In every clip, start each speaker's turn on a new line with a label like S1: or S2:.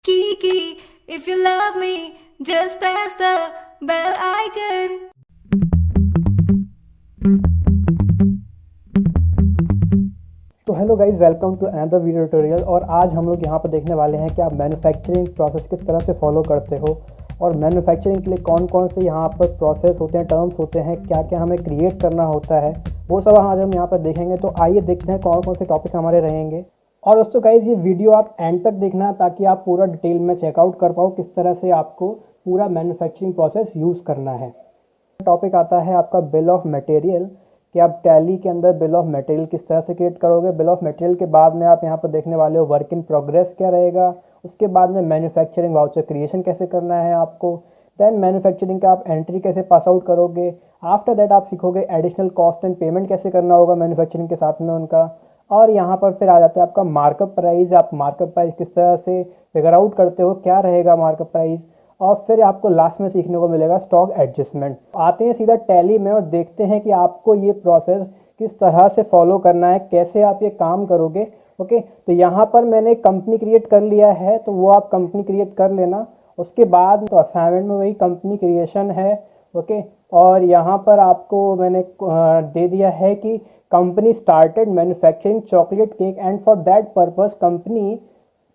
S1: Kiki, if you love me, just press the bell icon.
S2: तो hello guys, welcome to another video tutorial. और आज हम लोग यहाँ पर देखने वाले हैं कि आप मैन्युफैक्चरिंग प्रोसेस किस तरह से फॉलो करते हो और मैन्युफैक्चरिंग के लिए कौन कौन से यहाँ पर प्रोसेस होते हैं, टर्म्स होते हैं, क्या क्या हमें क्रिएट करना होता है, वो सब आज हम यहाँ पर देखेंगे। तो आइए देखते हैं कौन कौन से टॉपिक हमारे रहेंगे। और दोस्तों गाइस, ये वीडियो आप एंड तक देखना ताकि आप पूरा डिटेल में चेकआउट कर पाओ किस तरह से आपको पूरा मैन्युफैक्चरिंग प्रोसेस यूज़ करना है। टॉपिक आता है आपका बिल ऑफ मटेरियल, कि आप टैली के अंदर बिल ऑफ मटेरियल किस तरह से क्रिएट करोगे। बिल ऑफ मटेरियल के बाद में आप यहाँ पर देखने वाले हो वर्क इन प्रोग्रेस क्या रहेगा। उसके बाद में मैन्युफैक्चरिंग वाउचर क्रिएशन कैसे करना है आपको। देन मैन्युफैक्चरिंग का आप एंट्री कैसे पास आउट करोगे। आफ्टर दैट आप सीखोगे एडिशनल कॉस्ट एंड पेमेंट कैसे करना होगा मैन्युफैक्चरिंग के साथ में उनका। और यहाँ पर फिर आ जाता है आपका मार्कअप प्राइस। आप मार्कअप प्राइस किस तरह से फिगर आउट करते हो, क्या रहेगा मार्कअप प्राइस। और फिर आपको लास्ट में सीखने को मिलेगा स्टॉक एडजस्टमेंट। आते हैं सीधा टैली में और देखते हैं कि आपको ये प्रोसेस किस तरह से फॉलो करना है, कैसे आप ये काम करोगे। ओके, तो यहाँ पर मैंने कंपनी क्रिएट कर लिया है, तो वो आप कंपनी क्रिएट कर लेना। उसके बाद तो असाइनमेंट में वही कंपनी क्रिएशन है। ओके, और यहाँ पर आपको मैंने दे दिया है कि company started manufacturing chocolate cake and for that purpose company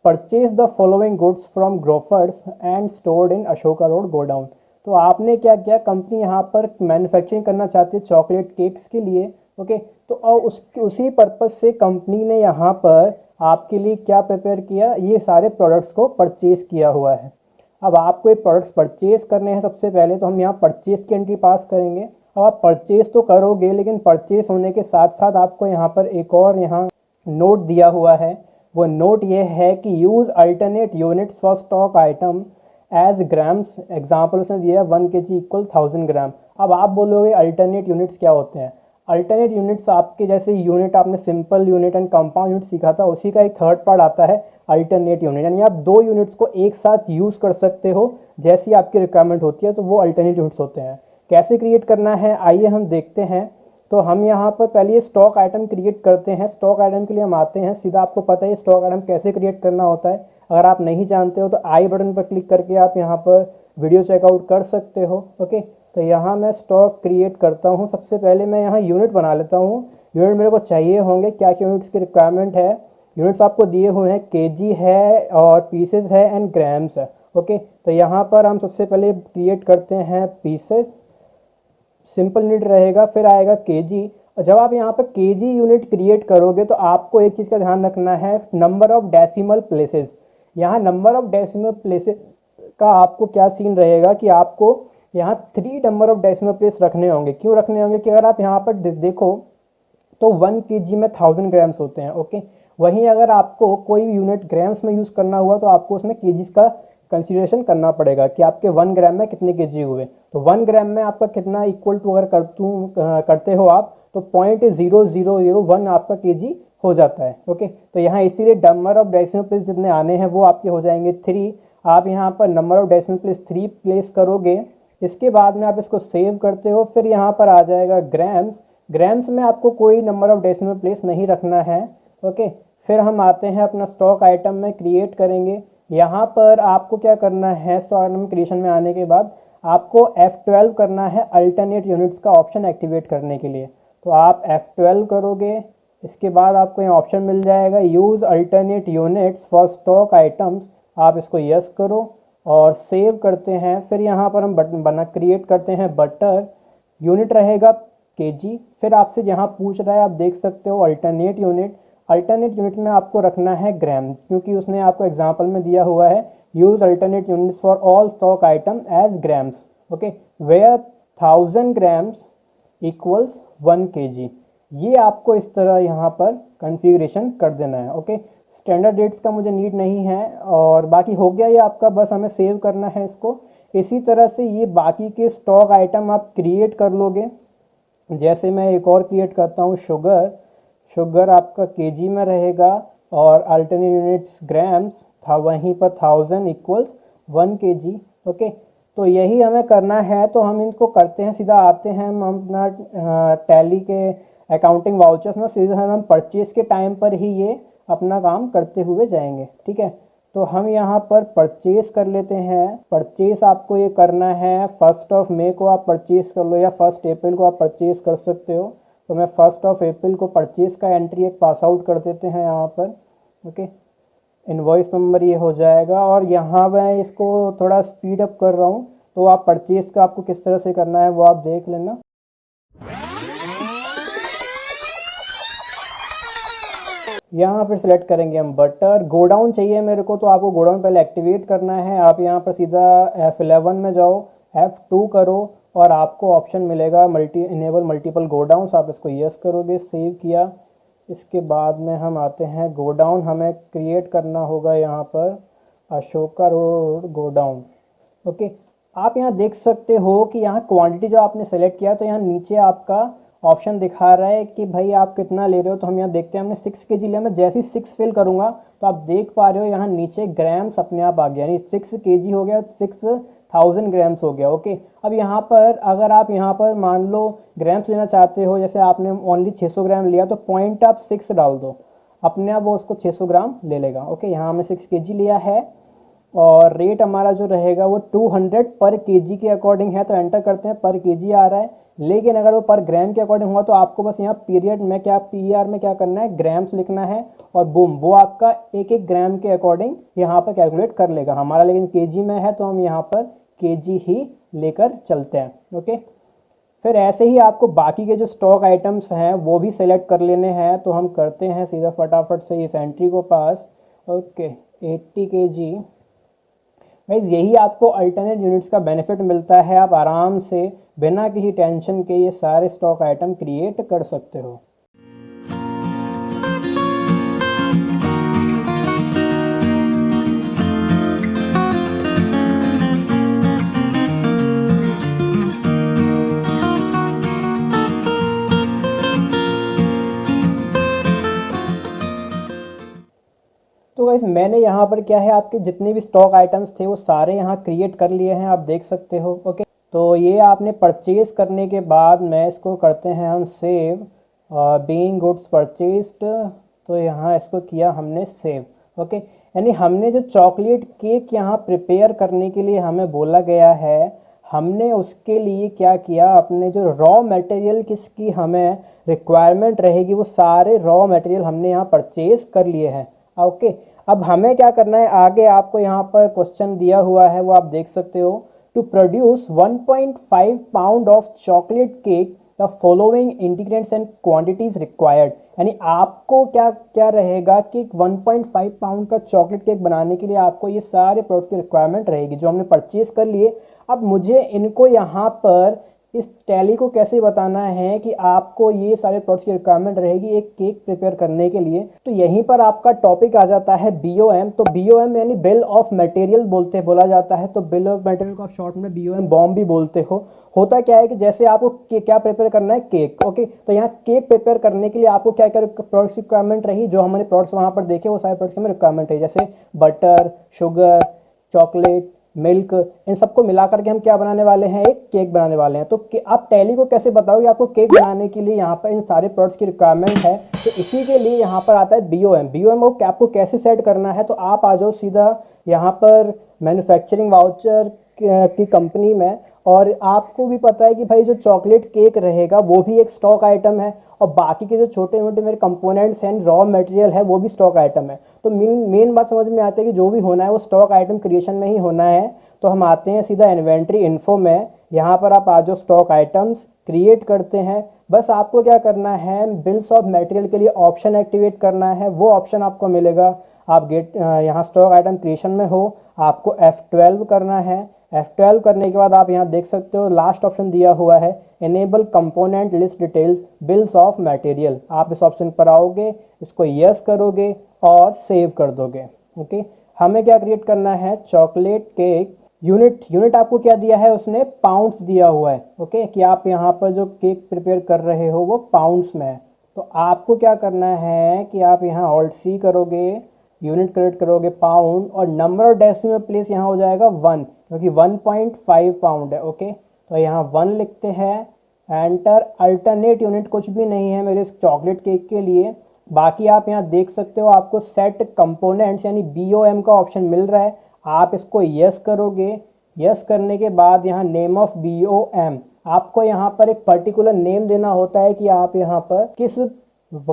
S2: purchase the following goods from Grofers and stored in Ashoka road godown. तो आपने क्या किया, कंपनी यहाँ पर मैन्युफैक्चरिंग करना चाहती है चॉकलेट केक्स के लिए। ओके, तो और उसी पर्पस से कंपनी ने यहाँ पर आपके लिए क्या प्रिपेयर किया, ये सारे प्रोडक्ट्स को परचेज किया हुआ है। अब आपको ये प्रोडक्ट्स परचेज करने हैं। सबसे पहले तो हम यहाँ परचेज की एंट्री पास करेंगे। अब आप परचेज तो करोगे, लेकिन परचेज होने के साथ साथ आपको यहाँ पर एक और यहाँ नोट दिया हुआ है। वो नोट ये है कि use alternate units for stock item as grams. Example उसने दिया 1 kg इक्वल 1000 ग्राम। अब आप बोलोगे अल्टरनेट यूनिट्स क्या होते हैं। अल्टरनेट यूनिट्स आपके जैसे यूनिट आपने simple unit and compound unit सीखा था, उसी का एक थर्ड पार्ट आता है अल्टरनेट यूनिट। यानी आप दो यूनिट्स को एक साथ यूज़ कर सकते हो जैसी आपकी रिक्वायरमेंट होती है, तो वो अल्टरनेट यूनिट्स होते हैं। कैसे क्रिएट करना है आइए हम देखते हैं। तो हम यहाँ पर पहले स्टॉक आइटम क्रिएट करते हैं। स्टॉक आइटम के लिए हम आते हैं सीधा। आपको पता है स्टॉक आइटम कैसे क्रिएट करना होता है। अगर आप नहीं जानते हो तो आई बटन पर क्लिक करके आप यहाँ पर वीडियो चेकआउट कर सकते हो। ओके, तो यहाँ मैं स्टॉक क्रिएट करता हूँ। सबसे पहले मैं यहाँ यूनिट बना लेता हूँ। यूनिट मेरे को चाहिए होंगे, क्या क्या यूनिट्स की रिक्वायरमेंट है। यूनिट्स आपको दिए हुए हैं, केजी है और पीसेस है एंड ग्राम्स है। ओके, तो यहाँ पर हम सबसे पहले क्रिएट करते हैं पीसेस, सिंपल यूनिट रहेगा। फिर आएगा केजी। और जब आप यहाँ पर केजी यूनिट क्रिएट करोगे तो आपको एक चीज़ का ध्यान रखना है, नंबर ऑफ डेसिमल प्लेसेस। यहाँ नंबर ऑफ डेसिमल प्लेसेस का आपको क्या सीन रहेगा कि आपको यहाँ 3 नंबर ऑफ डेसिमल प्लेस रखने होंगे। क्यों रखने होंगे कि अगर आप यहाँ पर देखो तो 1 kg में 1000 ग्राम्स होते हैं। ओके, वहीं अगर आपको कोई यूनिट ग्राम्स में यूज़ करना हुआ तो आपको उसमें केजीज का कंसीडरेशन करना पड़ेगा कि आपके 1 ग्राम में कितने केजी हुए। तो 1 ग्राम में आपका कितना इक्वल टू अगर करते हो आप तो 0.0001 आपका केजी हो जाता है। ओके, तो यहाँ इसीलिए नंबर ऑफ डेसिमल प्लेस जितने आने हैं वो आपके हो जाएंगे 3। आप यहाँ पर number of decimal place 3 place करोगे। इसके बाद में आप इसको सेव करते हो। फिर यहाँ पर आ जाएगा ग्राम्स। ग्राम्स में आपको कोई नंबर ऑफ डेसिमल प्लेस नहीं रखना है। ओके, फिर हम आते हैं अपना स्टॉक आइटम में क्रिएट करेंगे। यहाँ पर आपको क्या करना है, स्टॉक आइटम क्रिएशन में आने के बाद आपको F12 करना है अल्टरनेट यूनिट्स का ऑप्शन एक्टिवेट करने के लिए। तो आप F12 करोगे। इसके बाद आपको यहाँ ऑप्शन मिल जाएगा use alternate units for stock items. आप इसको यस करो और सेव करते हैं। फिर यहाँ पर हम बटन बना क्रिएट करते हैं बटर। यूनिट रहेगा केजी। फिर आपसे यहाँ पूछ रहा है, आप देख सकते हो अल्टरनेट यूनिट। अल्टरनेट यूनिट में आपको रखना है ग्राम, क्योंकि उसने आपको एग्जांपल में दिया हुआ है use alternate units for all stock item as grams. Okay, where 1000 grams equals 1 kg। ये आपको इस तरह यहाँ पर कन्फिग्रेशन कर देना है। ओके, स्टैंडर्ड डेट्स का मुझे नीड नहीं है और बाकी हो गया ये आपका, बस हमें सेव करना है इसको। इसी तरह से ये बाकी के स्टॉक आइटम आप क्रिएट कर लोगे। जैसे मैं एक और क्रिएट करता हूँ शुगर। शुगर आपका केजी में रहेगा और अल्टरनेट यूनिट्स ग्राम्स था, वहीं पर 1000 इक्वल्स 1 kg। ओके, तो यही हमें करना है। तो हम इनको करते हैं, सीधा आते हैं हम अपना टैली के अकाउंटिंग वाउचर्स में। सीधा हम परचेज के टाइम पर ही ये अपना काम करते हुए जाएंगे। ठीक है, तो हम यहाँ पर परचेस कर लेते हैं। परचेस आपको ये करना है 1 मई को आप परचेस कर लो या 1 अप्रैल को आप परचेस कर सकते हो। तो मैं 1 अप्रैल को परचेस का एंट्री एक पास आउट कर देते हैं यहाँ पर। ओके, इनवॉइस नंबर ये हो जाएगा और यहाँ मैं इसको थोड़ा स्पीड अप कर रहा हूँ, तो आप परचेस का आपको किस तरह से करना है वो आप देख लेना। यहाँ फिर सेलेक्ट करेंगे हम बटर। गोडाउन चाहिए मेरे को, तो आपको गोडाउन पहले एक्टिवेट करना है। आप यहाँ पर सीधा F11 में जाओ, F2 करो और आपको ऑप्शन मिलेगा इनेबल मल्टीपल गोडाउन्स। आप इसको यस करोगे, सेव किया। इसके बाद में हम आते हैं गोडाउन हमें क्रिएट करना होगा यहाँ पर अशोका रोड गोडाउन। ओके, आप यहाँ देख सकते हो कि यहाँ क्वांटिटी जो आपने सेलेक्ट किया तो यहाँ नीचे आपका ऑप्शन दिखा रहा है कि भाई आप कितना ले रहे हो। तो हम यहाँ देखते हैं, हमने 6 kg लिया। मैं जैसे ही 6 फिल करूँगा तो आप देख पा रहे हो यहाँ नीचे ग्राम्स अपने आप आ गया, यानी 6 kg हो गया, 6000 ग्राम्स हो गया। ओके, अब यहाँ पर अगर आप यहाँ पर मान लो ग्राम्स लेना चाहते हो, जैसे आपने ओनली 600 ग्राम लिया तो पॉइंट आप 6 डाल दो, अपने आप वो उसको 600 ग्राम ले लेगा। ओके, यहाँ हमने 6 kg लिया है और रेट हमारा जो रहेगा वो 200 पर केजी के अकॉर्डिंग है। तो एंटर करते हैं, पर केजी आ रहा है, लेकिन अगर वो पर ग्राम के अकॉर्डिंग हुआ तो आपको बस यहाँ पीरियड में क्या PER में क्या करना है, ग्राम्स लिखना है और बूम वो आपका एक एक ग्राम के अकॉर्डिंग यहाँ पर कैलकुलेट कर लेगा। हमारा लेकिन केजी में है तो हम यहाँ पर केजी ही लेकर चलते हैं। ओके, फिर ऐसे ही आपको बाकी के जो स्टॉक आइटम्स हैं वो भी सेलेक्ट कर लेने हैं। तो हम करते हैं सीधा फटाफट से इस एंट्री को पास। Okay, 80 kg। गाइस यही आपको अल्टरनेट यूनिट्स का बेनिफिट मिलता है, आप आराम से बिना किसी टेंशन के ये सारे स्टॉक आइटम क्रिएट कर सकते हो। तो गाइस मैंने यहाँ पर क्या है, आपके जितने भी स्टॉक आइटम्स थे वो सारे यहाँ क्रिएट कर लिए हैं, आप देख सकते हो। ओके, तो ये आपने परचेज करने के बाद में इसको करते हैं हम सेव, बीइंग गुड्स परचेज्ड। तो यहाँ इसको किया हमने सेव। ओके, यानी हमने जो चॉकलेट केक यहाँ प्रिपेयर करने के लिए हमें बोला गया है, हमने उसके लिए क्या किया, अपने जो रॉ मटेरियल किसकी हमें रिक्वायरमेंट रहेगी वो सारे रॉ मटेरियल हमने यहाँ परचेज कर लिए हैं। ओके, अब हमें क्या करना है, आगे आपको यहाँ पर क्वेश्चन दिया हुआ है वो आप देख सकते हो। To produce 1.5 pound of chocolate cake the following ingredients and quantities required. यानी आपको क्या क्या रहेगा कि 1.5 पाउंड का चॉकलेट केक बनाने के लिए आपको ये सारे प्रोडक्ट की रिक्वायरमेंट रहेगी जो हमने परचेज कर लिए। अब मुझे इनको यहाँ पर इस टैली को कैसे बताना है कि आपको ये सारे प्रोडक्ट्स की रिक्वायरमेंट रहेगी एक केक प्रिपेयर करने के लिए। तो यहीं पर आपका टॉपिक आ जाता है BOM। तो BOM यानी बिल ऑफ मटेरियल बोला जाता है। तो बिल ऑफ मटेरियल को आप शॉर्ट में BOM बॉम भी बोलते हो। होता क्या है कि जैसे आपको क्या प्रिपेयर करना है, केक। ओके, तो यहाँ केक प्रिपेयर करने के लिए आपको क्या क्या प्रोडक्ट्स की रिक्वायरमेंट रही, जो हमारे प्रोडक्ट्स वहाँ पर देखे वो सारे प्रोडक्ट्स की हमें रिक्वायरमेंट है, जैसे बटर, शुगर, चॉकलेट, मिल्क, इन सबको मिला करके हम क्या बनाने वाले हैं, एक केक बनाने वाले हैं। तो आप टैली को कैसे बताओगे आपको केक बनाने के लिए यहाँ पर इन सारे प्रोडक्ट्स की रिक्वायरमेंट है। तो इसी के लिए यहाँ पर आता है BOM को आपको कैसे सेट करना है। तो आप आ जाओ सीधा यहाँ पर मैन्युफैक्चरिंग वाउचर की कंपनी में, और आपको भी पता है कि भाई जो चॉकलेट केक रहेगा वो भी एक स्टॉक आइटम है और बाकी के जो छोटे मोटे मेरे कंपोनेंट्स हैं, रॉ मटेरियल है, वो भी स्टॉक आइटम है। तो मेन बात समझ में आती है कि जो भी होना है वो स्टॉक आइटम क्रिएशन में ही होना है। तो हम आते हैं सीधा इन्वेंट्री इन्फो में, यहाँ पर आप आ जाओ स्टॉक आइटम्स क्रिएट करते हैं। बस आपको क्या करना है, बिल्स ऑफ मटेरियल के लिए ऑप्शन एक्टिवेट करना है। वो ऑप्शन आपको मिलेगा, आप यहाँ स्टॉक आइटम क्रिएशन में हो, आपको F12 करना है। F12 करने के बाद आप यहाँ देख सकते हो लास्ट ऑप्शन दिया हुआ है enable component list details bills of material. आप इस ऑप्शन पर आओगे, इसको यस करोगे और सेव कर दोगे। ओके, हमें क्या क्रिएट करना है, चॉकलेट केक यूनिट आपको क्या दिया है, उसने पाउंड्स दिया हुआ है। ओके, कि आप यहाँ पर जो केक प्रिपेयर कर रहे हो वो पाउंड्स में है। तो आपको क्या करना है कि आप यहाँ Alt+C करोगे, यूनिट क्रिएट करोगे पाउंड, और नंबर ऑफ डेसिमल प्लेस यहाँ हो जाएगा 1, क्योंकि 1.5 पाउंड है। ओके, तो यहाँ 1 लिखते हैं, एंटर। अल्टरनेट यूनिट कुछ भी नहीं है मेरे इस चॉकलेट केक के लिए, बाकी आप यहाँ देख सकते हो आपको सेट कंपोनेंट्स यानी BOM का ऑप्शन मिल रहा है। आप इसको यस करोगे। यस करने के बाद यहाँ नेम ऑफ BOM, आपको यहाँ पर एक पर्टिकुलर नेम देना होता है कि आप यहाँ पर किस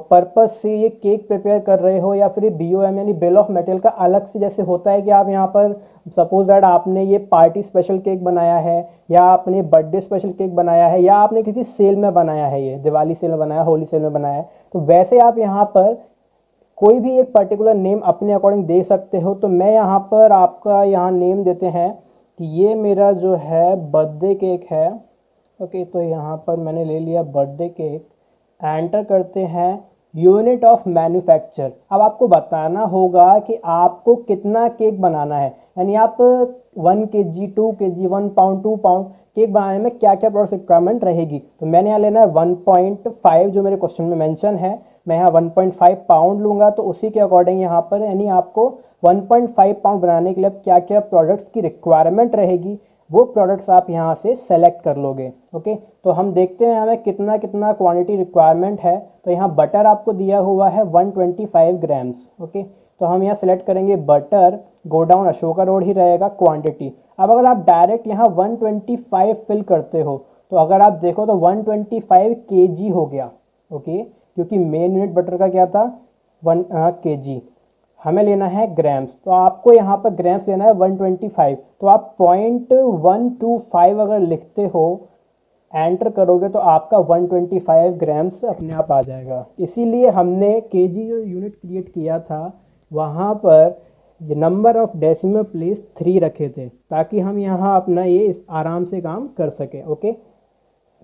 S2: पर्पज से ये केक प्रिपेयर कर रहे हो, या फिर BOM यानी बिल ऑफ मटेरियल का अलग से जैसे होता है कि आप यहाँ पर सपोज दैट आपने ये पार्टी स्पेशल केक बनाया है, या आपने बर्थडे स्पेशल केक बनाया है, या आपने किसी सेल में बनाया है, ये दिवाली सेल में बनाया, होली सेल में बनाया है, तो वैसे आप यहाँ पर कोई भी एक पर्टिकुलर नेम अपने अकॉर्डिंग दे सकते हो। तो मैं यहाँ पर आपका यहाँ नेम देते हैं कि ये मेरा जो है बर्थडे केक है। ओके, तो यहाँ पर मैंने ले लिया बर्थडे केक। एंटर करते हैं यूनिट ऑफ मैन्युफैक्चर। अब आपको बताना होगा कि आपको कितना केक बनाना है, यानी आप 1 kg 2 kg 1 pound 2 pound cake बनाने में क्या क्या प्रोडक्ट रिक्वायरमेंट रहेगी। तो मैंने यहाँ लेना है 1.5 जो मेरे क्वेश्चन में मेंशन है, मैं यहाँ 1.5 पाउंड लूँगा। तो उसी के अकॉर्डिंग यहाँ पर यानी आपको 1.5 पाउंड बनाने के लिए क्या क्या प्रोडक्ट्स की रिक्वायरमेंट रहेगी, वो प्रोडक्ट्स आप यहाँ से सेलेक्ट कर लोगे। ओके, तो हम देखते हैं हमें कितना कितना क्वांटिटी रिक्वायरमेंट है। तो यहाँ बटर आपको दिया हुआ है 125 ग्राम्स। ओके, तो हम यहाँ सेलेक्ट करेंगे बटर, गोडाउन अशोका रोड ही रहेगा क्वांटिटी। अब अगर आप डायरेक्ट यहाँ 125 फिल करते हो तो अगर आप देखो तो 125 kg हो गया। ओके, क्योंकि मेन यूनिट बटर का क्या था 1 kg, हमें लेना है ग्राम्स, तो आपको यहाँ पर ग्राम्स लेना है 125। तो आप 0.125 अगर लिखते हो, एंटर करोगे तो आपका 125 ग्राम्स अपने आप आ जाएगा। इसीलिए हमने केजी जो यूनिट क्रिएट किया था वहाँ पर ये नंबर ऑफ डेसिमल प्लेस 3 रखे थे, ताकि हम यहाँ अपना ये इस आराम से काम कर सके। ओके,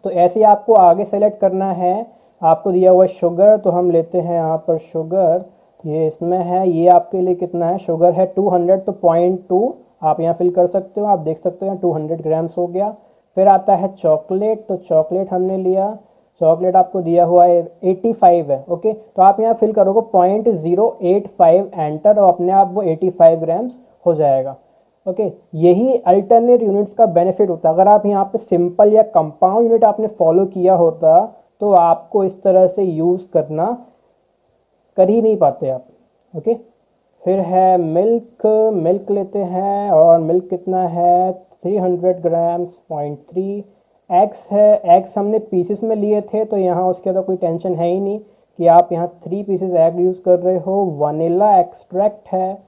S2: तो ऐसे आपको आगे सेलेक्ट करना है। आपको दिया हुआ शुगर, तो हम लेते हैं यहाँ पर शुगर, ये इसमें है, ये आपके लिए कितना है, शुगर है 200, तो 0.2 आप यहाँ फिल कर सकते हो। आप देख सकते हो यहाँ 200 ग्राम्स हो गया। फिर आता है चॉकलेट, तो चॉकलेट हमने लिया, चॉकलेट आपको दिया हुआ है 85 है। ओके, तो आप यहाँ फिल करोगे 0.085 एंटर, और अपने आप वो 85 ग्राम्स हो जाएगा। ओके, यही अल्टरनेट यूनिट्स का बेनिफिट होता है। अगर आप यहाँ पे सिंपल या कंपाउंड यूनिट आपने फॉलो किया होता तो आपको इस तरह से यूज़ करना कर ही नहीं पाते आप। ओके, फिर है मिल्क, मिल्क लेते हैं, और मिल्क कितना है 300 ग्राम्स 0.3। एग्स है, एग्स हमने पीसेस में लिए थे, तो यहाँ उसके तो कोई टेंशन है ही नहीं कि आप यहाँ 3 पीसेस एग यूज़ कर रहे हो। वनीला एक्सट्रैक्ट है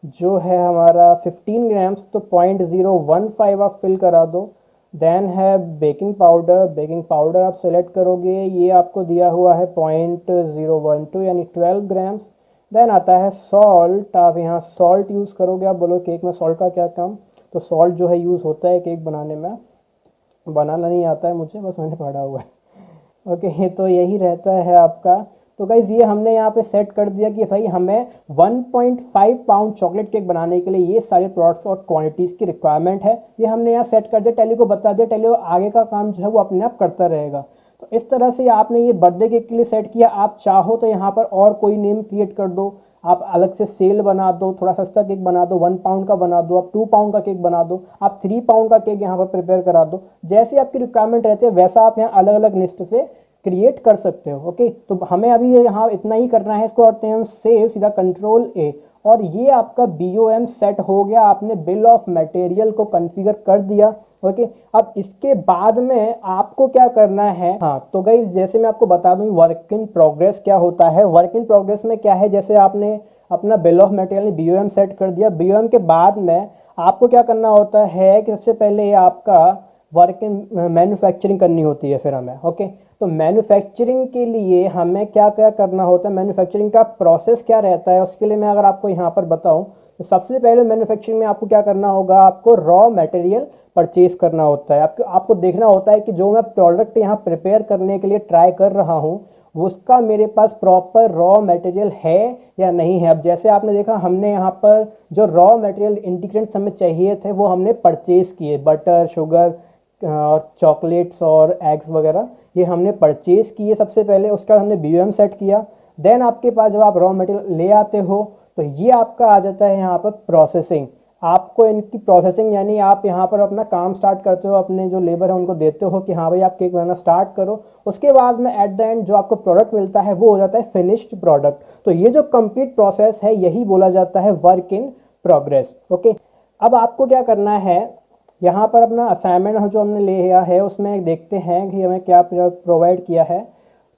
S2: जो है हमारा 15 ग्राम्स, तो 0.015 आप फिल करा दो। देन है बेकिंग पाउडर, बेकिंग पाउडर आप सेलेक्ट करोगे, ये आपको दिया हुआ है 0.012 यानी 12 ग्राम्स। देन आता है सॉल्ट, आप यहाँ सॉल्ट यूज़ करोगे। आप बोलो केक में सॉल्ट का क्या काम, तो सॉल्ट जो है यूज़ होता है केक बनाने में, बनाना नहीं आता है मुझे, बस मैंने पढ़ा हुआ है। ओके, तो यही रहता है आपका। तो गाइज़ ये हमने यहाँ पे सेट कर दिया कि भाई हमें 1.5 पाउंड चॉकलेट केक बनाने के लिए ये सारे प्रोडक्ट्स और क्वांटिटीज़ की रिक्वायरमेंट है, ये हमने यहाँ सेट कर दिया। टैली को बता दिया, टैली आगे का काम जो है वो अपने आप करता रहेगा। तो इस तरह से आपने ये बर्थडे केक के लिए सेट किया। आप चाहो तो यहाँ पर और कोई नेम क्रिएट कर दो, आप अलग से सेल बना दो, थोड़ा सस्ता केक बना दो, 1 पाउंड का बना दो, आप 2 पाउंड का केक बना दो, आप 3 पाउंड का केक यहाँ पर प्रिपेयर करा दो। जैसे आपकी रिक्वायरमेंट रहती है वैसा आप यहाँ अलग अलग लिस्ट से क्रिएट कर सकते हो। ओके, तो हमें अभी यहाँ इतना ही करना है। इसको करते हैं हम सेव, सीधा Ctrl+A, और ये आपका BOM सेट हो गया। आपने बिल ऑफ मटेरियल को कॉन्फ़िगर कर दिया। ओके, अब इसके बाद में आपको क्या करना है, हाँ तो गाइस जैसे मैं आपको बता दूं वर्क इन प्रोग्रेस क्या होता है। वर्क इन प्रोग्रेस में क्या है, जैसे आपने अपना bill of material BOM set कर दिया, BOM के बाद में आपको क्या करना होता है कि सबसे पहले आपका वर्क इन मैन्युफैक्चरिंग करनी होती है फिर हमें। ओके, तो मैन्युफैक्चरिंग के लिए हमें क्या क्या करना होता है, मैन्युफैक्चरिंग का प्रोसेस क्या रहता है, उसके लिए मैं अगर आपको यहाँ पर बताऊँ तो सबसे पहले मैन्युफैक्चरिंग में आपको क्या करना होगा, आपको रॉ मटेरियल परचेज करना होता है। आपको देखना होता है कि जो मैं प्रोडक्ट यहाँ प्रिपेयर करने के लिए ट्राई कर रहा हूँ उसका मेरे पास प्रॉपर रॉ मटेरियल है या नहीं है। अब जैसे आपने देखा हमने यहाँ पर जो रॉ मटेरियल इंग्रेडिएंट्स हमें चाहिए थे वो हमने परचेज किए, बटर, शुगर और चॉकलेट्स और एग्स वगैरह ये हमने परचेज किए सबसे पहले। उसका हमने BOM सेट किया। देन आपके पास जब आप रॉ मटेरियल ले आते हो तो ये आपका आ जाता है यहाँ पर प्रोसेसिंग। आपको इनकी प्रोसेसिंग यानी आप यहाँ पर अपना काम स्टार्ट करते हो, अपने जो लेबर है उनको देते हो कि हाँ भाई आप केक बनाना स्टार्ट करो। उसके बाद में एट द एंड जो आपको प्रोडक्ट मिलता है वो हो जाता है फिनिश्ड प्रोडक्ट। तो ये जो कंप्लीट प्रोसेस है यही बोला जाता है वर्क इन प्रोग्रेस। ओके, अब आपको क्या करना है, यहाँ पर अपना असाइनमेंट जो हमने लिया है उसमें देखते हैं कि हमें क्या प्रोवाइड किया है।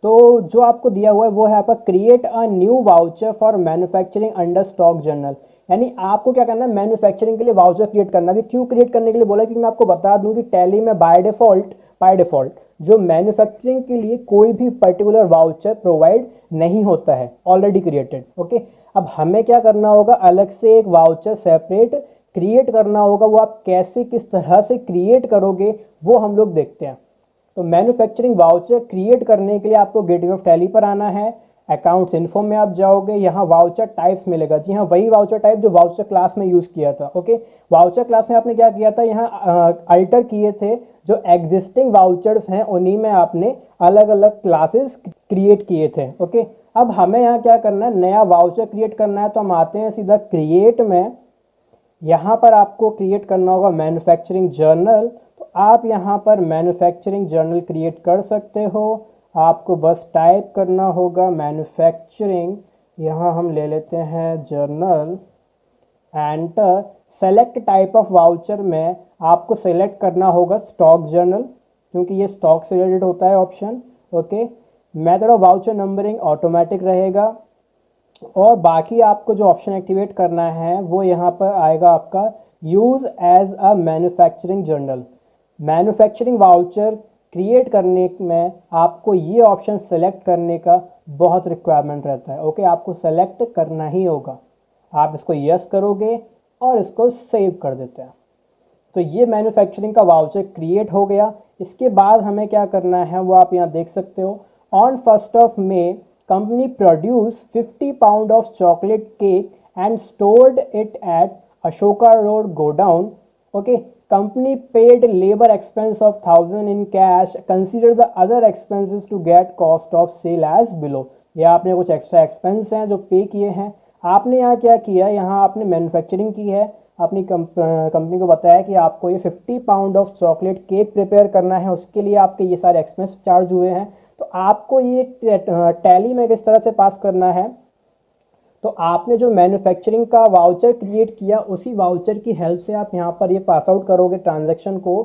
S2: तो जो आपको दिया हुआ है वो है आपका create a new voucher for manufacturing under stock journal. यानी आपको क्या करना है, मैन्युफैक्चरिंग के लिए वाउचर क्रिएट करना। भी क्यों क्रिएट करने के लिए बोला, क्योंकि मैं आपको बता दूं कि टैली में बाय डिफॉल्ट जो मैन्युफैक्चरिंग के लिए कोई भी पर्टिकुलर वाउचर प्रोवाइड नहीं होता है, ऑलरेडी क्रिएटेड। ओके, अब हमें क्या करना होगा, अलग से एक वाउचर सेपरेट क्रिएट करना होगा। वो आप कैसे किस तरह से क्रिएट करोगे वो हम लोग देखते हैं। तो मैन्युफैक्चरिंग वाउचर क्रिएट करने के लिए आपको गेटवे ऑफ टैली पर आना है। अकाउंट्स इन्फो में आप जाओगे, यहाँ वाउचर टाइप्स मिलेगा। जी हाँ, वही वाउचर टाइप जो वाउचर क्लास में यूज़ किया था। ओके, वाउचर क्लास में आपने क्या किया था, यहाँ अल्टर किए थे जो एग्जिस्टिंग वाउचर्स हैं उन्हीं में आपने अलग अलग क्लासेस क्रिएट किए थे। ओके, अब हमें यहाँ क्या करना है, नया वाउचर क्रिएट करना है। तो हम आते हैं सीधा क्रिएट में, यहाँ पर आपको क्रिएट करना होगा मैन्युफैक्चरिंग जर्नल। तो आप यहाँ पर मैन्युफैक्चरिंग जर्नल क्रिएट कर सकते हो। आपको बस टाइप करना होगा मैन्युफैक्चरिंग, यहाँ हम ले लेते हैं journal, enter. Select type of voucher में आपको सेलेक्ट करना होगा स्टॉक जर्नल, क्योंकि ये स्टॉक से रिलेटेड होता है option. Okay, method of voucher numbering automatic रहेगा। और बाकी आपको जो ऑप्शन एक्टिवेट करना है वो यहाँ पर आएगा आपका use as a manufacturing journal. Manufacturing voucher create करने में आपको ये ऑप्शन सेलेक्ट करने का बहुत रिक्वायरमेंट रहता है। ओके, आपको सेलेक्ट करना ही होगा। आप इसको यस करोगे और इसको सेव कर देते हैं। तो ये मैन्युफैक्चरिंग का वाउचर क्रिएट हो गया। इसके बाद हमें क्या करना है वो आप यहाँ देख सकते हो। On 1st of May company produced 50 pound of chocolate cake and stored it at Ashoka Road godown. Okay, company paid labor expense of 1000 in cash. Consider the other expenses to get cost of sale as below. या आपने कुछ extra expense हैं जो पे किए हैं। आपने यहाँ क्या किया, यहाँ आपने मैन्युफैक्चरिंग की है, अपनी कंपनी को बताया कि आपको ये 50 pound of chocolate cake prepare करना है, उसके लिए आपके ये सारे एक्सपेंस चार्ज हुए हैं। तो आपको ये टैली में किस तरह से पास करना है, तो आपने जो मैन्युफैक्चरिंग का वाउचर क्रिएट किया उसी वाउचर की हेल्प से आप यहाँ पर ये पास आउट करोगे ट्रांजैक्शन को।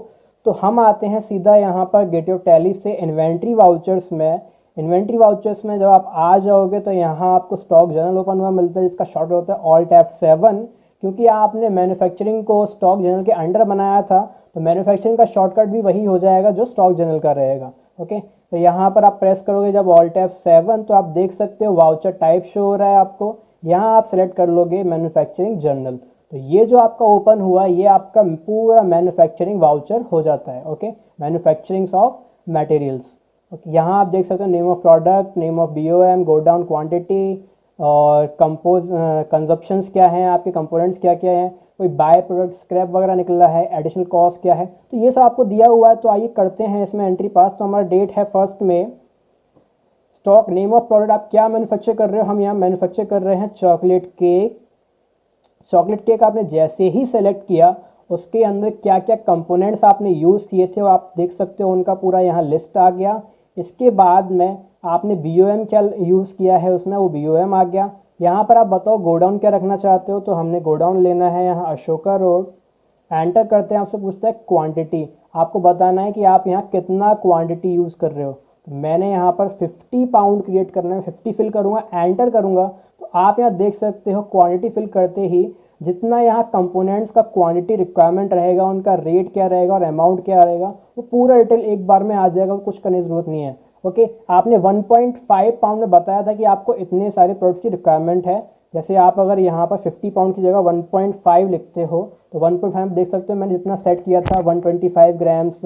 S2: तो हम आते हैं सीधा यहाँ पर गेटवे ऑफ टैली से इन्वेंट्री वाउचर्स में। इन्वेंट्री वाउचर्स में जब आप आ जाओगे तो यहाँ आपको स्टॉक जर्नल ओपन हुआ मिलता है, जिसका शॉर्ट होता है ऑल्ट F7। क्योंकि आपने मैन्युफैक्चरिंग को स्टॉक जर्नल के अंडर बनाया था तो मैन्युफैक्चरिंग का शॉर्टकट भी वही हो जाएगा जो स्टॉक जर्नल का रहेगा। ओके, तो यहाँ पर आप प्रेस करोगे जब ऑल्ट F7 तो आप देख सकते हो वाउचर टाइप शो हो रहा है आपको। यहाँ आप सेलेक्ट कर लोगे मैन्युफैक्चरिंग जर्नल। तो ये जो आपका ओपन हुआ ये आपका पूरा मैन्युफैक्चरिंग वाउचर हो जाता है। Okay, manufacturing of materials. Okay, यहाँ आप देख सकते हो name of product, name of BOM, go down quantity, और कंजप्शंस क्या हैं, आपके कंपोनेंट्स क्या क्या हैं, कोई बाय प्रोडक्ट स्क्रैप वगैरह निकला है, एडिशनल कॉस्ट क्या है, तो ये सब आपको दिया हुआ है। तो आइए करते हैं इसमें एंट्री पास। तो हमारा डेट है 1 मई। स्टॉक, नेम ऑफ प्रोडक्ट, आप क्या मैन्युफैक्चर कर रहे हो, हम यहाँ मैन्युफैक्चर कर रहे हैं चॉकलेट केक। चॉकलेट केक आपने जैसे ही सेलेक्ट किया उसके अंदर क्या क्या कंपोनेंट्स आपने यूज़ किए थे वो आप देख सकते हो, उनका पूरा यहाँ लिस्ट आ गया। इसके बाद में आपने BOM क्या यूज़ किया है उसमें, वो BOM आ गया। यहाँ पर आप बताओ गोडाउन क्या रखना चाहते हो, तो हमने गोडाउन लेना है यहाँ अशोका रोड। एंटर करते हैं, आपसे पूछता है क्वांटिटी, आपको बताना है कि आप यहाँ कितना क्वांटिटी यूज़ कर रहे हो। तो मैंने यहाँ पर 50 पाउंड क्रिएट करना है, 50 फिल करूँगा, एंटर करूँगा। तो आप यहाँ देख सकते हो क्वांटिटी फिल करते ही जितना यहाँ कंपोनेंट्स का क्वांटिटी रिक्वायरमेंट रहेगा, उनका रेट क्या रहेगा और अमाउंट क्या रहेगा, वो पूरा डिटेल एक बार में आ जाएगा, कुछ करने की ज़रूरत नहीं है। ओके, आपने 1.5 पाउंड में बताया था कि आपको इतने सारे प्रोडक्ट्स की रिक्वायरमेंट है। जैसे आप अगर यहाँ पर 50 पाउंड की जगह 1.5 लिखते हो तो 1.5 देख सकते हो मैंने जितना सेट किया था 125 ग्राम्स,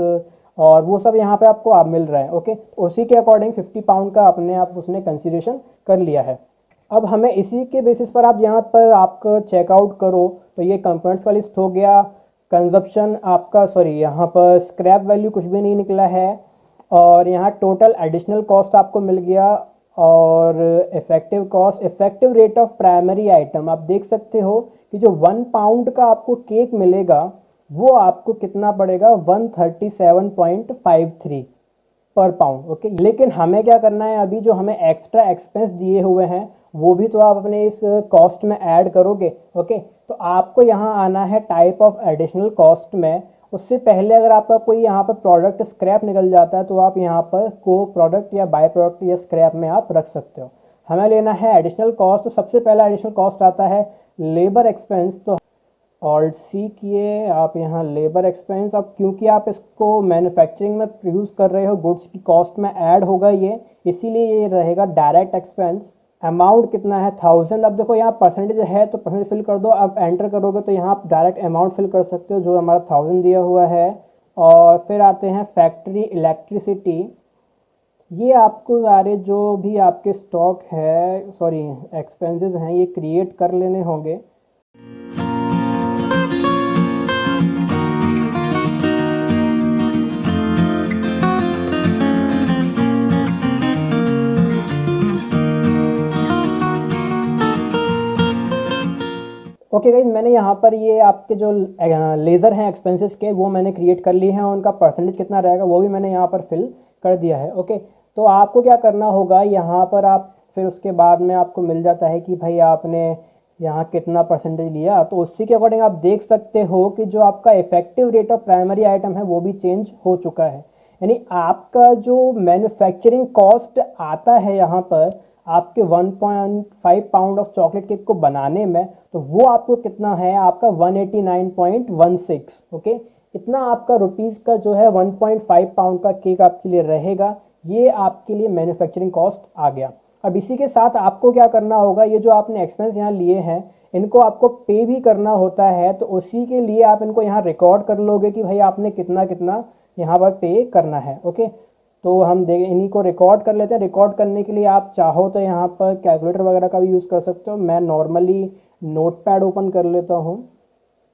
S2: और वो सब यहाँ पे आपको आप मिल रहा है। ओके, उसी के अकॉर्डिंग 50 पाउंड का अपने आप उसने कंसिडरेशन कर लिया है। अब हमें इसी के बेसिस पर आप यहाँ पर आपका चेकआउट करो तो ये कंपोनेंट्स का लिस्ट हो गया। कंजप्शन आपका यहाँ पर स्क्रैप वैल्यू कुछ भी नहीं निकला है, और यहाँ टोटल एडिशनल कॉस्ट आपको मिल गया और effective cost, effective rate of primary item, आप देख सकते हो कि जो 1 पाउंड का आपको केक मिलेगा वो आपको कितना पड़ेगा, 137.53 पर पाउंड। ओके, लेकिन हमें क्या करना है, अभी जो हमें एक्स्ट्रा एक्सपेंस दिए हुए हैं वो भी तो आप अपने इस कॉस्ट में ऐड करोगे। ओके, तो आपको यहाँ आना है टाइप ऑफ एडिशनल कॉस्ट में। उससे पहले अगर आपका कोई यहाँ पर प्रोडक्ट स्क्रैप निकल जाता है तो आप यहाँ पर को प्रोडक्ट या बाय प्रोडक्ट या स्क्रैप में आप रख सकते हो। हमें लेना है एडिशनल कॉस्ट, तो सबसे पहला एडिशनल कॉस्ट आता है लेबर एक्सपेंस। तो ऑल्ट सी किए आप यहाँ लेबर एक्सपेंस। अब क्योंकि आप इसको मैन्युफैक्चरिंग में यूज़ कर रहे हो, गुड्स की कॉस्ट में ऐड होगा ये, इसीलिए ये रहेगा डायरेक्ट एक्सपेंस। अमाउंट कितना है, 1000। अब देखो यहाँ परसेंटेज है तो परसेंटेज फिल कर दो, अब एंटर करोगे तो यहाँ आप डायरेक्ट अमाउंट फिल कर सकते हो जो हमारा 1000 दिया हुआ है। और फिर आते हैं फैक्ट्री इलेक्ट्रिसिटी। ये आपको सारे जो भी आपके स्टॉक है, सॉरी एक्सपेंसेस हैं, ये क्रिएट कर लेने होंगे। ओके गाइज, मैंने यहाँ पर ये आपके जो लेज़र हैं एक्सपेंसेस के वो मैंने क्रिएट कर लिए हैं और उनका परसेंटेज कितना रहेगा वो भी मैंने यहाँ पर फिल कर दिया है। ओके, तो आपको क्या करना होगा, यहाँ पर आप फिर उसके बाद में आपको मिल जाता है कि भाई आपने यहाँ कितना परसेंटेज लिया, तो उसी के अकॉर्डिंग आप देख सकते हो कि जो आपका effective rate of primary item है वो भी चेंज हो चुका है। यानी आपका जो मैन्युफैक्चरिंग कॉस्ट आता है यहाँ पर आपके 1.5 पाउंड ऑफ चॉकलेट केक को बनाने में, तो वो आपको कितना है, आपका 189.16। ओके, इतना आपका रुपीज़ का जो है 1.5 पाउंड का केक आपके लिए रहेगा। ये आपके लिए मैन्युफैक्चरिंग कॉस्ट आ गया। अब इसी के साथ आपको क्या करना होगा, ये जो आपने एक्सपेंस यहाँ लिए हैं इनको आपको पे भी करना होता है, तो उसी के लिए आप इनको यहाँ रिकॉर्ड कर लोगे कि भाई आपने कितना कितना यहाँ पर पे करना है। ओके, तो हम देख इन्हीं को रिकॉर्ड कर लेते हैं। रिकॉर्ड करने के लिए आप चाहो तो यहाँ पर कैलकुलेटर वगैरह का भी यूज़ कर सकते हो। मैं नॉर्मली नोटपैड ओपन कर लेता हूँ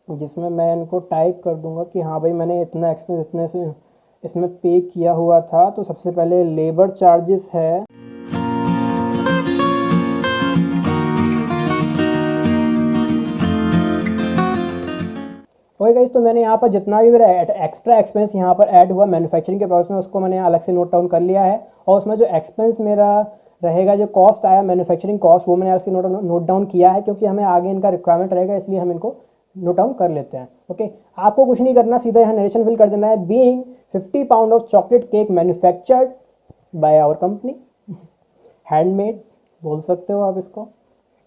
S2: जिसमें मैं इनको टाइप कर दूंगा कि हाँ भाई मैंने इतना एक्सपेंस इतने से इसमें पे किया हुआ था। तो सबसे पहले लेबर चार्जेस है, ओके गाइस, तो मैंने यहाँ पर जितना भी मेरा एक्स्ट्रा एक्सपेंस यहाँ पर ऐड हुआ मैन्युफैक्चरिंग के प्रोसेस में उसको मैंने अलग से नोट डाउन कर लिया है। और उसमें जो एक्सपेंस मेरा रहेगा, जो कॉस्ट आया मैन्युफैक्चरिंग कॉस्ट, वो मैंने अलग से नोट डाउन किया है क्योंकि हमें आगे इनका रिक्वायरमेंट रहेगा, इसलिए हम इनको नोट डाउन कर लेते हैं। ओके, आपको कुछ नहीं करना, सीधा यहाँ नरेशन फिल कर देना है। Being 50 pound of chocolate cake manufactured by our company, handmade बोल सकते हो आप इसको।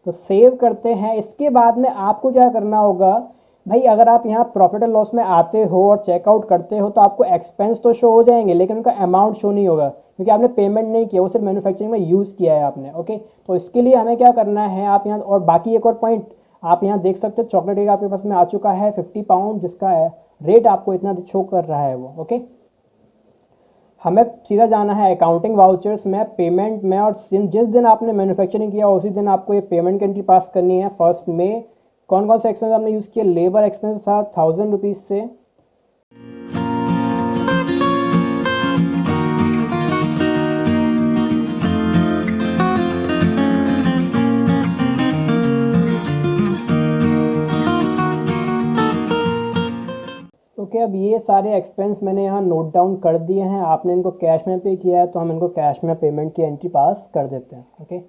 S2: तो सेव करते हैं। इसके बाद में आपको क्या करना होगा भाई, अगर आप यहाँ प्रॉफिट एंड लॉस में आते हो और चेकआउट करते हो तो आपको एक्सपेंस तो शो हो जाएंगे लेकिन उनका अमाउंट शो नहीं होगा क्योंकि आपने पेमेंट नहीं किया, वो सिर्फ मैन्युफैक्चरिंग में यूज़ किया है आपने। ओके, तो इसके लिए हमें क्या करना है, आप यहाँ और बाकी एक और पॉइंट आप यहाँ देख सकते हो, चॉकलेट केक आपके पास में आ चुका है 50 पाउंड जिसका रेट आपको इतना शो कर रहा है वो। ओके, हमें सीधा जाना है अकाउंटिंग वाउचर्स में, पेमेंट में, और जिस दिन आपने मैन्युफैक्चरिंग किया उसी दिन आपको ये पेमेंट की एंट्री पास करनी है। फर्स्ट में कौन कौन सा एक्सपेंस आपने यूज़ किया, लेबर एक्सपेंस था 1000 रुपीज़ से, ओके। अब ये सारे एक्सपेंस मैंने यहाँ नोट डाउन कर दिए हैं, आपने इनको कैश में पे किया है तो हम इनको कैश में पेमेंट की एंट्री पास कर देते हैं। ओके,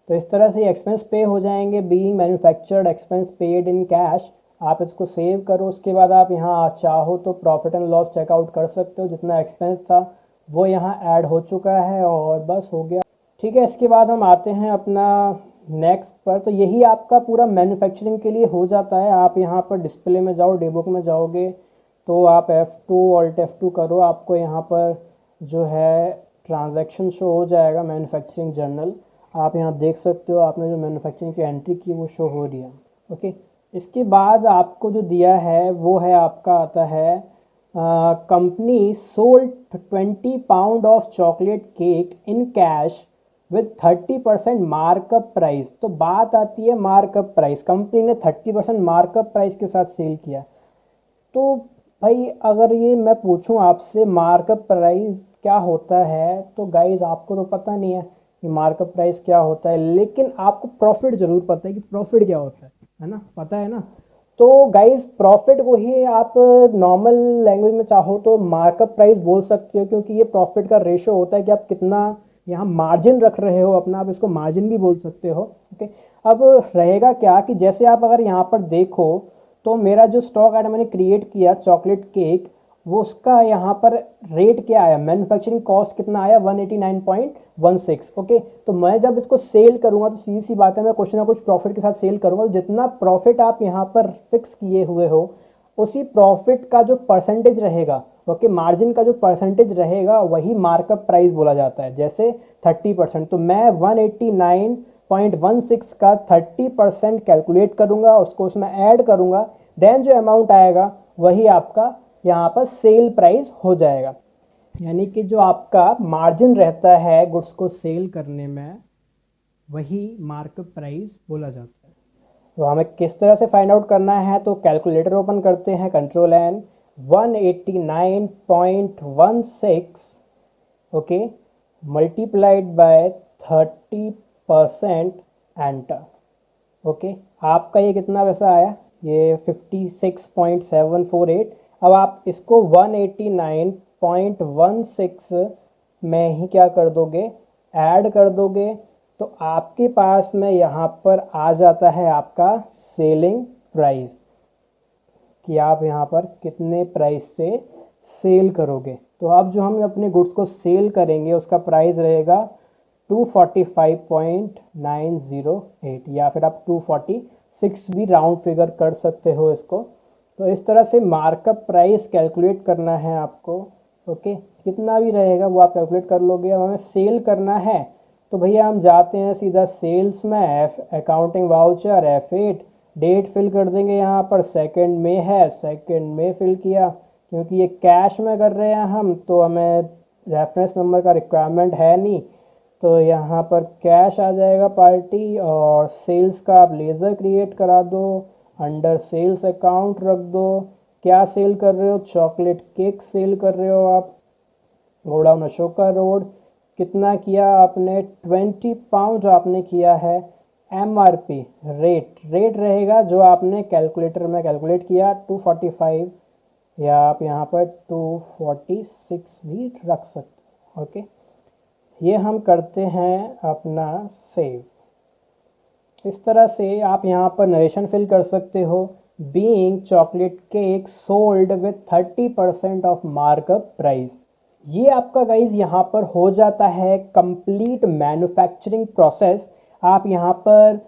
S2: तो इस तरह से एक्सपेंस पे हो जाएंगे। Being manufactured expense paid in cash, आप इसको सेव करो। उसके बाद आप यहाँ चाहो तो प्रॉफिट एंड लॉस चेकआउट कर सकते हो, जितना एक्सपेंस था वो यहाँ ऐड हो चुका है और बस हो गया। ठीक है, इसके बाद हम आते हैं अपना नेक्स्ट पर। तो यही आपका पूरा मैन्युफैक्चरिंग के लिए हो जाता है। आप यहाँ पर डिस्प्ले में जाओ, डेबुक में जाओगे तो आप F2 ऑल्ट F2 करो, आपको यहाँ पर जो है ट्रांजैक्शन शो हो जाएगा, मैन्युफैक्चरिंग जर्नल। आप यहाँ देख सकते हो आपने जो मैन्युफैक्चरिंग की एंट्री की वो शो हो रही है। ओके, इसके बाद आपको जो दिया है वो है आपका आता है company sold 20 pound of chocolate cake in cash with 30% markup price. तो बात आती है मार्कअप प्राइस, कंपनी ने 30% मार्कअप प्राइस के साथ सेल किया। तो भाई अगर ये मैं पूछूं आपसे मार्कअप प्राइस क्या होता है तो गाइज आपको तो पता नहीं है, कि मार्कअप प्राइस क्या होता है, लेकिन आपको प्रॉफिट ज़रूर पता है कि प्रॉफिट क्या होता है ना, पता है ना। तो गाइस प्रॉफिट को ही आप नॉर्मल लैंग्वेज में चाहो तो मार्कअप प्राइस बोल सकते हो, क्योंकि ये प्रॉफिट का रेशो होता है कि आप कितना यहाँ मार्जिन रख रहे हो अपना, आप इसको मार्जिन भी बोल सकते हो। ओके, अब रहेगा क्या कि जैसे आप अगर यहाँ पर देखो तो मेरा जो स्टॉक आइटम मैंने क्रिएट किया चॉकलेट केक, वो उसका यहाँ पर रेट क्या आया, मैन्युफैक्चरिंग कॉस्ट कितना आया 189.16। ओके, तो मैं जब इसको सेल करूँगा तो सीधी सी बात है मैं कुछ ना कुछ प्रॉफिट के साथ सेल करूँगा, तो जितना प्रॉफिट आप यहाँ पर फिक्स किए हुए हो उसी प्रॉफिट का जो परसेंटेज रहेगा, ओके, मार्जिन का जो परसेंटेज रहेगा वही मार्कअप प्राइस बोला जाता है। जैसे 30%, तो मैं 189.16 का 30% कैलकुलेट करूँगा, उसको उसमें ऐड करूँगा, देन जो अमाउंट आएगा वही आपका यहाँ पर सेल प्राइस हो जाएगा। यानी कि जो आपका मार्जिन रहता है गुड्स को सेल करने में वही मार्कअप प्राइस बोला जाता है। तो हमें किस तरह से फाइंड आउट करना है, तो कैलकुलेटर ओपन करते हैं, control N, 189.16 okay multiplied by 30% enter. Okay, आपका ये कितना पैसा आया, ये 56.748। अब आप इसको 189.16 में ही क्या कर दोगे, ऐड कर दोगे, तो आपके पास में यहाँ पर आ जाता है आपका सेलिंग प्राइस, कि आप यहाँ पर कितने प्राइस से सेल करोगे। तो अब जो हम अपने गुड्स को सेल करेंगे उसका प्राइस रहेगा 245.908, या फिर आप 246 भी राउंड फिगर कर सकते हो इसको। तो इस तरह से मार्कअप प्राइस कैलकुलेट करना है आपको। ओके, कितना भी रहेगा वो आप कैलकुलेट कर लोगे। अब हमें सेल करना है तो भैया हम जाते हैं सीधा सेल्स में, accounting voucher F8, date fill कर देंगे, यहाँ पर सेकंड में है, सेकंड में फिल किया, क्योंकि ये कैश में कर रहे हैं हम तो हमें रेफरेंस नंबर का रिक्वायरमेंट है नहीं, तो यहाँ पर कैश आ जाएगा पार्टी। और सेल्स का आप लेज़र क्रिएट करा दो, अंडर सेल्स अकाउंट रख दो, क्या सेल कर रहे हो, चॉकलेट केक सेल कर रहे हो आप, गोडाउन अशोका रोड, कितना किया आपने, 20 पाउंड आपने किया है। MRP रेट रहेगा जो आपने कैलकुलेटर में कैलकुलेट किया 245, या आप यहाँ पर 246 भी रख सकते हो। ओके, ये हम करते हैं अपना सेव। इस तरह से आप यहाँ पर नरेशन फिल कर सकते हो, being chocolate cake sold with 30% of markup price. ये आपका गाइज यहाँ पर हो जाता है कंप्लीट मैन्युफैक्चरिंग प्रोसेस। आप यहाँ पर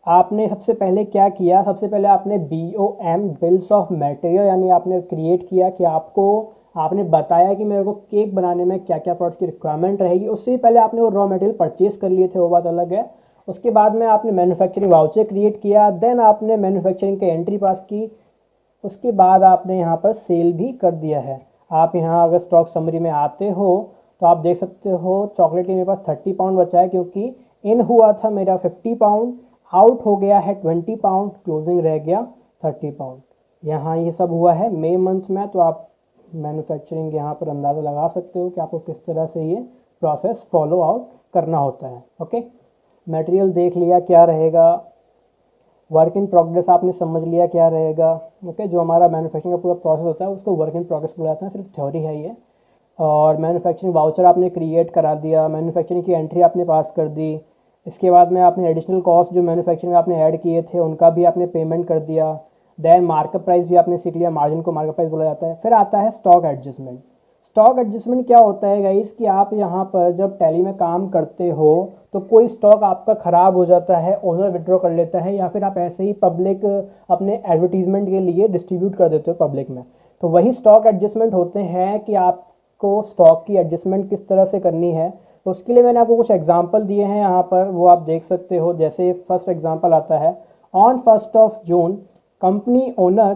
S2: आपने सबसे पहले क्या किया, सबसे पहले आपने BOM बिल्स ऑफ मटेरियल यानी आपने क्रिएट किया कि आपने बताया कि मेरे को केक बनाने में क्या क्या प्रोडक्ट्स की रिक्वायरमेंट रहेगी। उससे पहले आपने वो रॉ मटेरियल परचेज कर लिए थे, वो बात अलग है। उसके बाद में आपने मैन्युफैक्चरिंग वाउचर क्रिएट किया, देन आपने मैन्युफैक्चरिंग की एंट्री पास की, उसके बाद आपने यहाँ पर सेल भी कर दिया है। आप यहाँ अगर स्टॉक समरी में आते हो तो आप देख सकते हो चॉकलेट के मेरे पास 30 पाउंड बचा है, क्योंकि इन हुआ था मेरा 50 पाउंड, आउट हो गया है 20 पाउंड, क्लोजिंग रह गया 30 पाउंड। यहाँ ये सब हुआ है मई मंथ में, तो आप मैन्युफैक्चरिंग यहाँ पर अंदाज़ा लगा सकते हो कि आपको किस तरह से ये प्रोसेस फॉलो आउट करना होता है। ओके, मटेरियल देख लिया क्या रहेगा, वर्क इन प्रोग्रेस आपने समझ लिया क्या रहेगा। ओके, जो हमारा मैन्युफैक्चरिंग का पूरा प्रोसेस होता है उसको वर्क इन प्रोग्रेस बुलाते हैं, सिर्फ थ्योरी है ये। और मैन्युफैक्चरिंग वाउचर आपने क्रिएट करा दिया, मैन्युफैक्चरिंग की एंट्री आपने पास कर दी, इसके बाद में आपने एडिशनल कॉस्ट जो मैन्युफैक्चरिंग में आपने ऐड किए थे उनका भी आपने पेमेंट कर दिया, देन मार्कअप प्राइस भी आपने सीख लिया, मार्जिन को मार्कअप प्राइस बोला जाता है। फिर आता है स्टॉक एडजस्टमेंट। स्टॉक एडजस्टमेंट क्या होता है गाइस कि आप यहाँ पर जब टैली में काम करते हो तो कोई स्टॉक आपका ख़राब हो जाता है, ओनर विड्रॉ कर लेता है, या फिर आप ऐसे ही पब्लिक अपने एडवर्टीजमेंट के लिए डिस्ट्रीब्यूट कर देते हो पब्लिक में, तो वही स्टॉक एडजस्टमेंट होते हैं कि आपको स्टॉक की एडजस्टमेंट किस तरह से करनी है। तो उसके लिए मैंने आपको कुछ एग्जाम्पल दिए हैं यहाँ पर, वो आप देख सकते हो। जैसे फर्स्ट एग्जाम्पल आता है, on 1 June company owner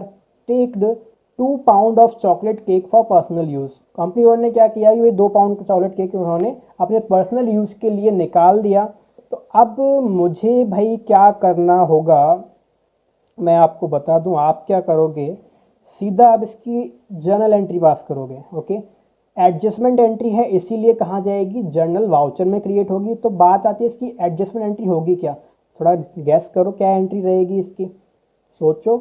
S2: taked 2 pound of chocolate cake for personal use. Company owner ने क्या किया कि 2 पाउंड का चॉकलेट केक उन्होंने अपने पर्सनल यूज़ के लिए निकाल दिया। तो अब मुझे भाई क्या करना होगा, मैं आपको बता दूं। आप क्या करोगे, सीधा अब इसकी जर्नल एंट्री पास करोगे। ओके, एडजस्टमेंट एंट्री है, इसीलिए कहाँ जाएगी, जर्नल वाउचर में क्रिएट होगी। तो बात आती है इसकी एडजस्टमेंट एंट्री होगी क्या, थोड़ा गैस करो क्या एंट्री रहेगी इसकी, सोचो।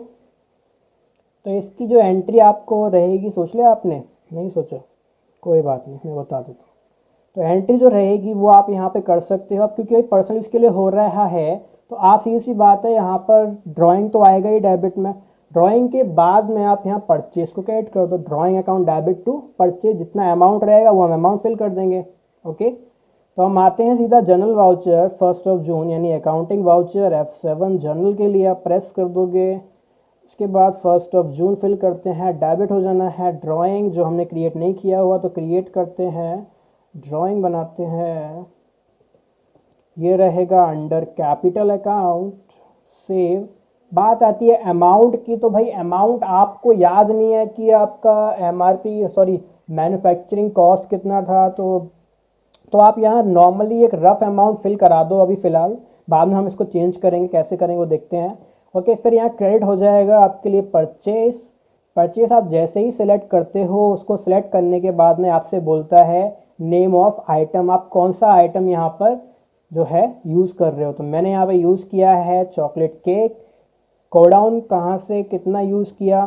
S2: तो इसकी जो एंट्री आपको रहेगी, सोच लिया आपने, नहीं सोचो, कोई बात नहीं, मैं बता देता हूँ। तो एंट्री जो रहेगी वो आप यहाँ पे कर सकते हो। अब क्योंकि भाई पर्सनल यूज़ के लिए हो रहा है, तो आप सीधी सी बात है, यहाँ पर ड्राइंग तो आएगा ही डेबिट में। ड्राइंग के बाद में आप यहाँ परचेज को कैड कर दो, drawing account debit to purchase, जितना अमाउंट रहेगा वो हम अमाउंट फिल कर देंगे। ओके, तो हम आते हैं सीधा जनरल वाउचर 1 जून, यानी अकाउंटिंग वाउचर F7 जनरल के लिए आप प्रेस कर दोगे। उसके बाद 1 जून फिल करते हैं, डेबिट हो जाना है। ड्राइंग जो हमने क्रिएट नहीं किया हुआ तो क्रिएट करते हैं, ड्राइंग बनाते हैं, ये रहेगा अंडर कैपिटल अकाउंट, सेव। बात आती है अमाउंट की, तो भाई अमाउंट आपको याद नहीं है कि आपका MRP सॉरी मैन्युफैक्चरिंग कॉस्ट कितना था, तो आप यहाँ नॉर्मली एक रफ अमाउंट फिल करा दो अभी फ़िलहाल, बाद में हम इसको चेंज करेंगे, कैसे करेंगे वो देखते हैं। ओके, फिर यहाँ क्रेडिट हो जाएगा आपके लिए परचेस आप जैसे ही सिलेक्ट करते हो, उसको सिलेक्ट करने के बाद में आपसे बोलता है नेम ऑफ आइटम, आप कौन सा आइटम यहाँ पर जो है यूज़ कर रहे हो। तो मैंने यहाँ पे यूज़ किया है चॉकलेट केक। कोडाउन कहाँ से कितना यूज़ किया,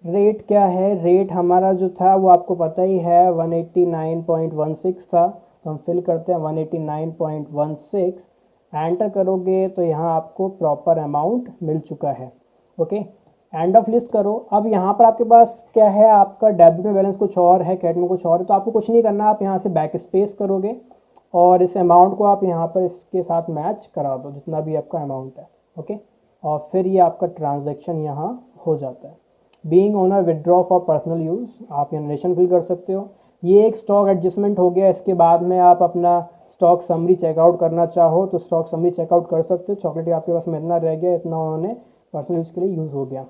S2: रेट क्या है, रेट हमारा जो था वो आपको पता ही है 189.16 था, तो हम फिल करते हैं 189.16। एंटर करोगे तो यहाँ आपको प्रॉपर अमाउंट मिल चुका है। ओके, एंड ऑफ लिस्ट करो। अब यहाँ पर आपके पास क्या है, आपका डेबिट में बैलेंस कुछ और है, क्रेडिट में कुछ और है, तो आपको कुछ नहीं करना, आप यहाँ से बैक स्पेस करोगे और इस अमाउंट को आप यहाँ पर इसके साथ मैच करा दो, जितना भी आपका अमाउंट है। ओके, और फिर ये आपका ट्रांजैक्शन यहाँ हो जाता है। Being owner withdraw for personal use, आप यहाँ नरेशन फिल कर सकते हो। ये एक स्टॉक एडजस्टमेंट हो गया। इसके बाद में आप अपना स्टॉक समरी चेकआउट करना चाहो तो स्टॉक समरी चेकआउट कर सकते हो। चॉकलेट आपके पास में इतना रह गया, इतना उन्होंने पर्सनल यूज़ के लिए यूज़ हो गया।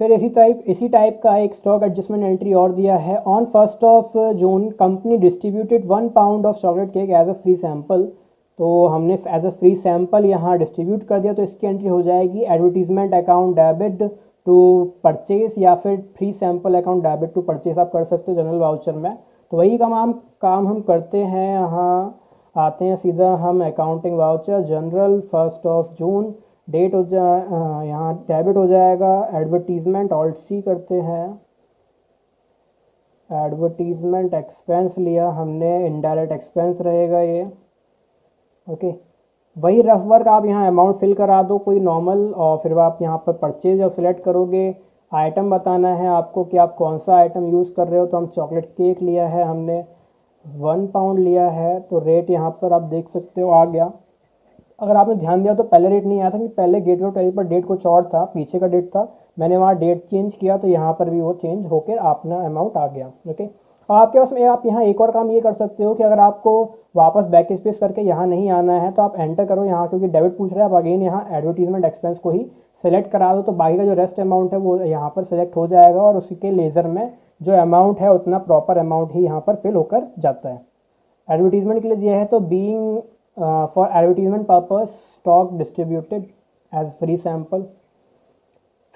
S2: फिर इसी टाइप का एक स्टॉक एडजस्टमेंट एंट्री और दिया है। On 1 June company distributed 1 pound of chocolate cake as a free sample, तो हमने एज अ फ्री सैम्पल यहाँ डिस्ट्रीब्यूट कर दिया, तो इसकी एंट्री हो जाएगी advertisement account debit to purchase, या फिर free sample account debit to purchase आप कर सकते हो जनरल वाउचर में। तो वही काम हम करते हैं। यहाँ आते हैं सीधा हम अकाउंटिंग वाउचर जनरल 1 जून, डेट हो जा यहाँ डेबिट हो जाएगा, एडवर्टीजमेंट ऑल्ट सी करते हैं, एडवर्टीजमेंट एक्सपेंस लिया हमने, इनडायरेक्ट एक्सपेंस रहेगा ये। ओके, वही रफ वर्क आप यहाँ अमाउंट फिल करा दो कोई नॉर्मल, और फिर आप यहाँ पर परचेज जब सेलेक्ट करोगे, आइटम बताना है आपको कि आप कौन सा आइटम यूज़ कर रहे हो। तो हम चॉकलेट केक लिया है हमने, 1 पाउंड लिया है, तो रेट यहाँ पर आप देख सकते हो आ गया। अगर आपने ध्यान दिया तो पहले रेट नहीं आया था, कि पहले गेटवे ऑफ टैरिफ पर डेट कुछ और था, पीछे का डेट था, मैंने वहाँ डेट चेंज किया तो यहाँ पर भी वो चेंज होकर अपना अमाउंट आ गया। ओके, और आपके पास में आप यहाँ एक और काम ये कर सकते हो कि अगर आपको वापस बैक स्पेस करके यहाँ नहीं आना है तो आप एंटर करो यहाँ, क्योंकि डेबिट पूछ रहा है, आप अगेन यहाँ एडवर्टीजमेंट एक्सपेंस को ही सेलेक्ट करा दो, तो बाकी का जो रेस्ट अमाउंट है वो यहाँ पर सेलेक्ट हो जाएगा, और उसी के लेज़र में जो अमाउंट है उतना प्रॉपर अमाउंट ही यहाँ पर फिल होकर जाता है। एडवर्टीजमेंट के लिए दिया है तो being for advertisement purpose stock distributed as free sample.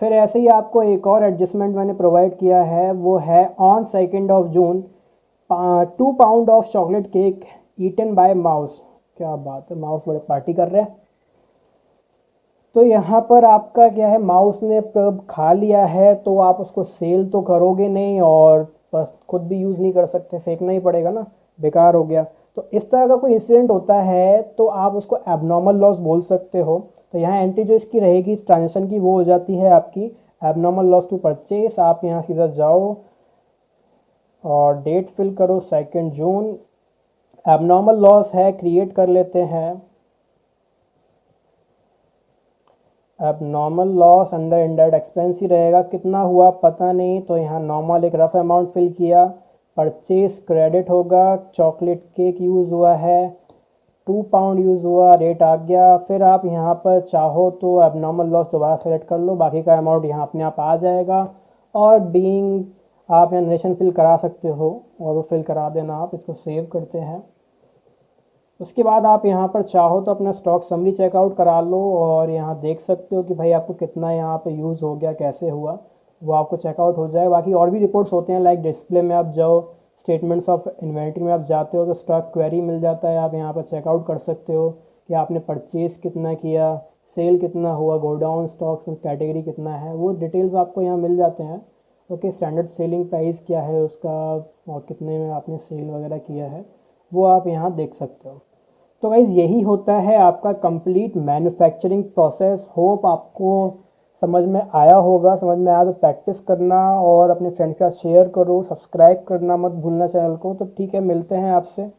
S2: फिर ऐसे ही आपको एक और एडजस्टमेंट मैंने प्रोवाइड किया है, वो है on 2 June 2 pound of chocolate cake eaten by mouse. क्या बात है, माउस बड़े पार्टी कर रहे हैं। तो यहाँ पर आपका क्या है, माउस ने खा लिया है तो आप उसको सेल तो करोगे नहीं, और बस खुद भी यूज़ नहीं कर सकते, फेंकना ही पड़ेगा ना, बेकार हो गया। तो इस तरह का कोई इंसिडेंट होता है तो आप उसको एबनॉर्मल लॉस बोल सकते हो। तो यहाँ एंट्री जो इसकी रहेगी इस ट्रांजेक्शन की, वो हो जाती है आपकी एबनॉर्मल लॉस टू परचेस। आप यहाँ सीधा जाओ और डेट फिल करो 2 जून, एबनॉर्मल लॉस है, क्रिएट कर लेते हैं। Abnormal loss under indirect expense ही रहेगा, कितना हुआ पता नहीं, तो यहाँ नॉर्मल एक रफ अमाउंट फिल किया, परचेस क्रेडिट होगा, चॉकलेट केक यूज़ हुआ है, 2 पाउंड यूज़ हुआ, रेट आ गया। फिर आप यहाँ पर चाहो तो एबनॉर्मल लॉस दोबारा सेलेक्ट कर लो, बाकी का अमाउंट यहाँ अपने आप आ जाएगा। और बीइंग आप यहाँ नरेशन फिल करा सकते हो, और वो फिल करा देना। आप इसको सेव करते हैं। उसके बाद आप यहाँ पर चाहो तो अपना स्टॉक समरी चेकआउट करा लो, और यहाँ देख सकते हो कि भाई आपको कितना यहाँ पे यूज़ हो गया, कैसे हुआ। वो आपको चेकआउट हो जाए। बाकी और भी रिपोर्ट्स होते हैं, लाइक डिस्प्ले में आप जाओ, स्टेटमेंट्स ऑफ इन्वेंट्री में आप जाते हो तो स्टॉक क्वेरी मिल जाता है, आप यहाँ पर चेकआउट कर सकते हो कि आपने परचेज़ कितना किया, सेल कितना हुआ, गोडाउन स्टॉक्स कैटेगरी कितना है, वो डिटेल्स आपको यहाँ मिल जाते हैं। ओके, स्टैंडर्ड सेलिंग प्राइस क्या है उसका और कितने में आपने सेल वगैरह किया है, वो आप यहाँ देख सकते हो। तो गाइज़ यही होता है आपका कंप्लीट मैन्युफैक्चरिंग प्रोसेस। होप आपको समझ में आया होगा। समझ में आया तो प्रैक्टिस करना और अपने फ्रेंड्स के साथ शेयर करो, सब्सक्राइब करना मत भूलना चैनल को। तो ठीक है, मिलते हैं आपसे।